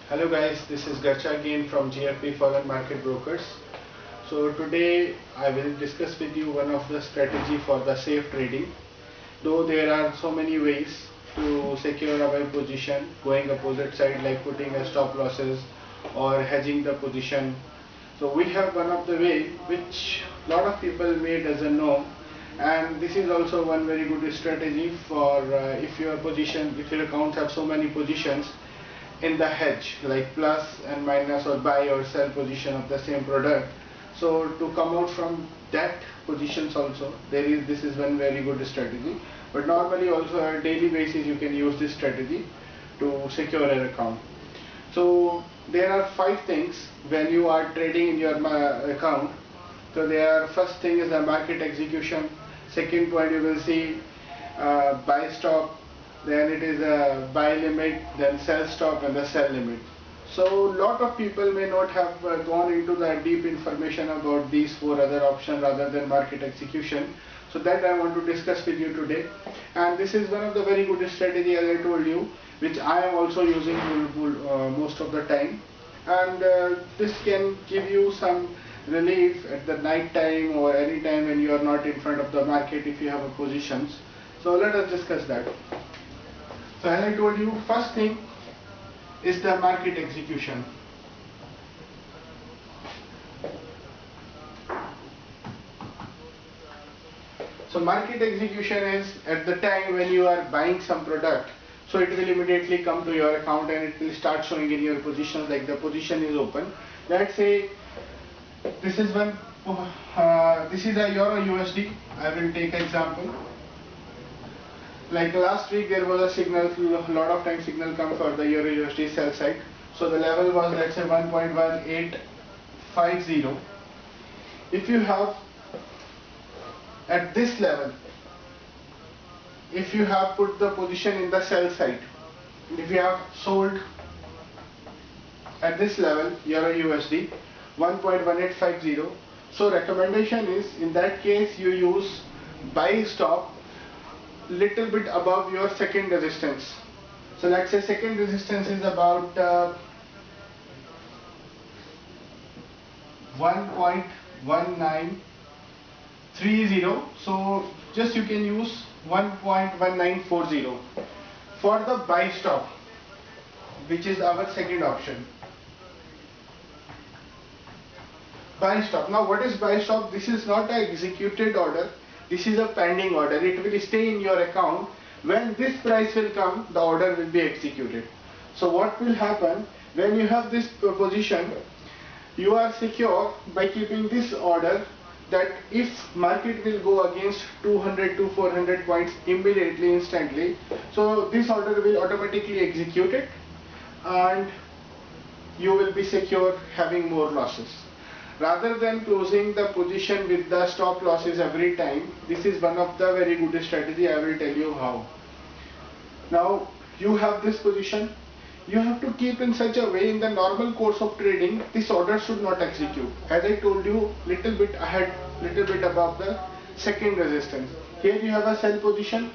Hello guys, this is Garcha again from GFP Foreign Market Brokers. So today I will discuss with you one of the strategy for the safe trading. Though there are so many ways to secure our position, going opposite side like putting a stop losses or hedging the position. So we have one of the way which lot of people may doesn't know, and this is also one very good strategy for if your accounts have so many positions in the hedge like plus and minus or buy or sell position of the same product. So to come out from that positions also this is one very good strategy, but normally also on a daily basis you can use this strategy to secure an account. So there are five things when you are trading in your account. So there first thing is the market execution. Second point you will see buy stop, then it is a buy limit, then sell stop and the sell limit. So lot of people may not have gone into the deep information about these four other options rather than market execution. So that I want to discuss with you today, and this is one of the very good strategy as I told you, which I am also using most of the time, and this can give you some relief at the night time or any time when you are not in front of the market if you have a positions. So let us discuss that. So as I told you, first thing is the market execution. So market execution is at the time when you are buying some product. So it will immediately come to your account and it will start showing in your positions like the position is open. Let's say this is one. This is a Euro USD. I will take example. Like last week there was a signal, a lot of time signal come for the Euro USD sell side. So the level was, let's say, 1.1850. If you have at this level, if you have put the position in the sell side, if you have sold at this level Euro USD 1.1850, so recommendation is in that case you use buy stop little bit above your second resistance. So let's say second resistance is about 1.1930. So just you can use 1.1940 for the buy stop, which is our second option. Buy stop. Now what is buy stop? This is not an executed order. This is a pending order. It will stay in your account. When this price will come, the order will be executed. So what will happen when you have this position? You are secure by keeping this order that if market will go against 200 to 400 points immediately, instantly, so this order will automatically execute it and you will be secure having more losses. Rather than closing the position with the stop losses every time, this is one of the very good strategy. I will tell you how. Now you have this position, you have to keep in such a way in the normal course of trading, this order should not execute. As I told you, little bit ahead, little bit above the second resistance. Here you have a sell position.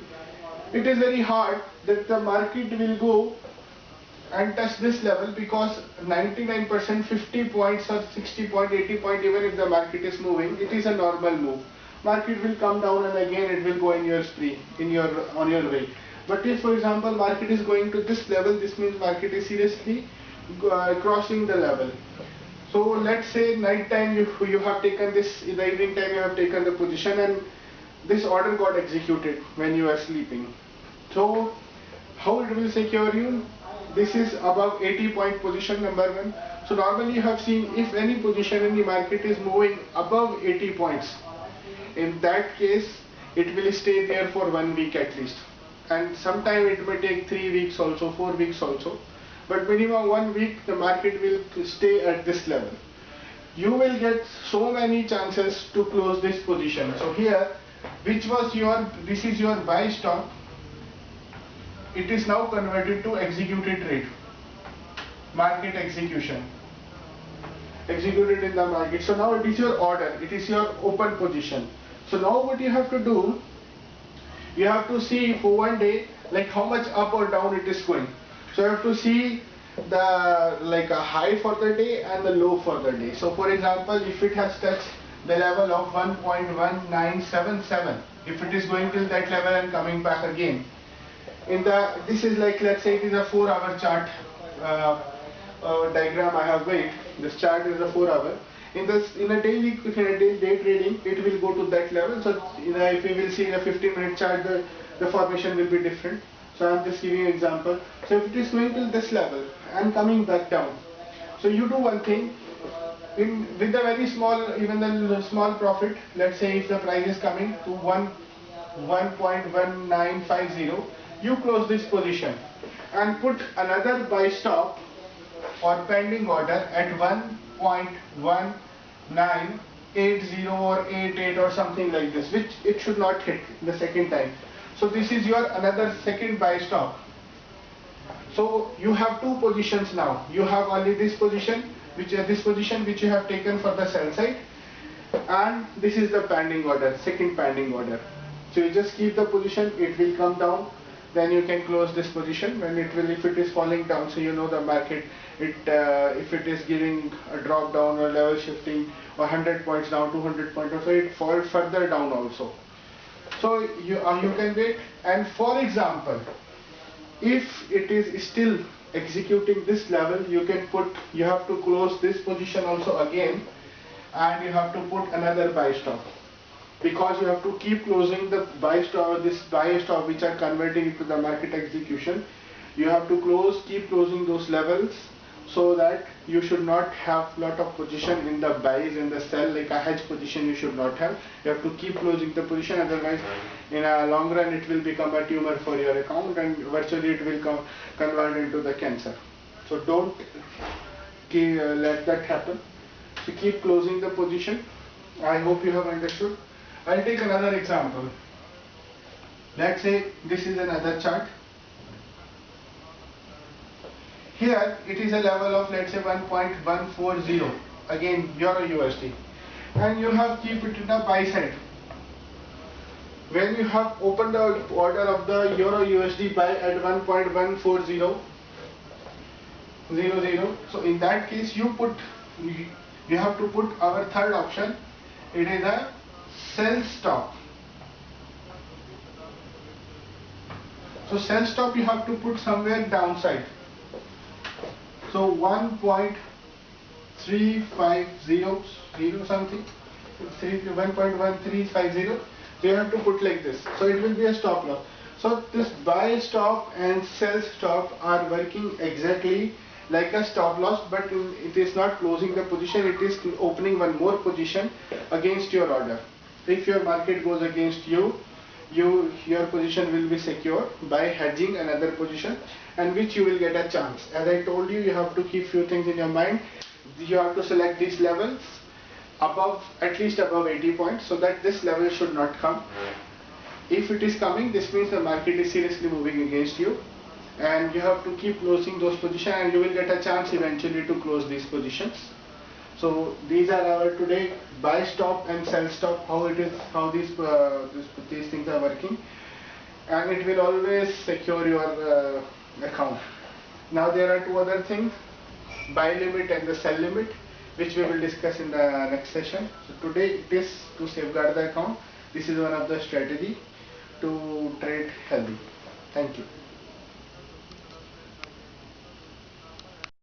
It is very hard that the market will go and touch this level because 99% 50 points or 60 point, 80 point, even if the market is moving, it is a normal move. Market will come down and again it will go in your spree, on your way. But if for example market is going to this level, this means market is seriously crossing the level. So let's say night time you have taken this, in the evening time you have taken the position and this order got executed when you are sleeping. So how it will secure you? This is above 80 point position, number one. So normally you have seen if any position in the market is moving above 80 points, in that case it will stay there for 1 week at least, and sometime it may take 3 weeks also, 4 weeks also, but minimum 1 week the market will stay at this level. You will get so many chances to close this position. So here, this is your buy stop, it is now converted to executed trade, market execution, executed in the market. So now it is your order, it is your open position. So now what you have to do, you have to see for 1 day like how much up or down it is going. So you have to see the like a high for the day and the low for the day. So for example, if it has touched the level of 1.1977, if it is going till that level and coming back again, in the this is like, let's say it is a 4-hour chart diagram I have made. This chart is a 4-hour. In a daily day trading, it will go to that level. So if we will see in a 15-minute chart, the formation will be different. So I am just giving an example. So if it is going till this level and coming back down, so you do one thing. With the very small, even the small profit, let's say if the price is coming to 1.1950, you close this position and put another buy stop or pending order at 1.1980 or 88 or something like this, which it should not hit the second time. So this is your another second buy stop. So you have two positions now. You have only this position, which you have taken for the sell side, and this is the pending order, second pending order. So you just keep the position, it will come down, then you can close this position when it will, if it is falling down. So you know the market, if it is giving a drop down or level shifting or 100 points down, 200 points down, so it falls further down also. So you can wait. And for example, if it is still executing this level, you have to close this position also again, and you have to put another buy stop, because you have to keep closing the buy stop, which are converting into the market execution. You have to keep closing those levels, so that you should not have lot of position in the buys and the sell, like a hedge position you should not have. You have to keep closing the position, otherwise in a long run it will become a tumor for your account, and virtually it will convert into the cancer. So don't let that happen. So keep closing the position. I hope you have understood. I'll take another example. Let's say this is another chart. Here it is a level of, let's say, 1.140, again Euro USD, and you have keep it in the buy side. When you have opened the order of the Euro USD buy at 1.14000, so in that case you have to put our third option. It is a sell stop. So sell stop you have to put somewhere downside. So 1.350 something, 1.1350. So you have to put like this. So it will be a stop loss. So this buy stop and sell stop are working exactly like a stop loss, but it is not closing the position. It is opening one more position against your order. If your market goes against you, your position will be secure by hedging another position, and which you will get a chance. As I told you, you have to keep few things in your mind. You have to select these levels at least above 80 points, so that this level should not come. If it is coming, this means the market is seriously moving against you, and you have to keep closing those positions, and you will get a chance eventually to close these positions. So these are our today buy stop and sell stop, how these things are working, and it will always secure your account. Now there are two other things, buy limit and the sell limit, which we will discuss in the next session. So today it is to safeguard the account. This is one of the strategy to trade healthy. Thank you.